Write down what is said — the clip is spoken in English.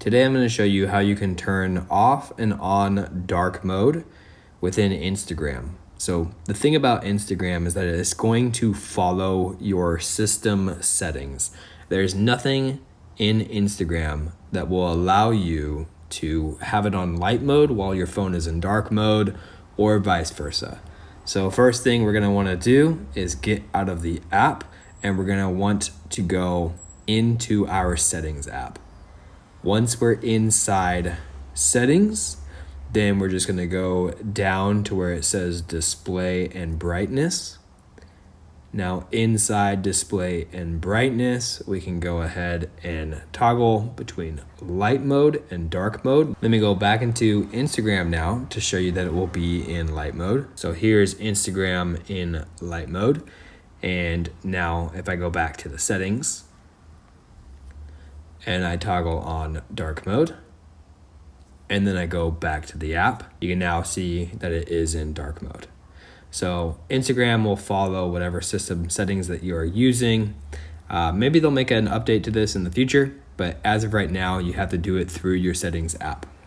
Today I'm going to show you how you can turn off and on dark mode within Instagram. So the thing about Instagram is that it's going to follow your system settings. There's nothing in Instagram that will allow you to have it on light mode while your phone is in dark mode, or vice versa. So first thing we're going to want to do is get out of the app, and we're going to want to go into our settings app. Once we're inside settings, then we're just going to go down to where it says display and brightness. Now inside display and brightness, we can go ahead and toggle between light mode and dark mode. Let me go back into Instagram now to show you that it will be in light mode. So here's Instagram in light mode. And now if I go back to the settings, and I toggle on dark mode, and then I go back to the app, you can now see that it is in dark mode. So Instagram will follow whatever system settings that you are using. Maybe they'll make an update to this in the future, but as of right now, you have to do it through your settings app.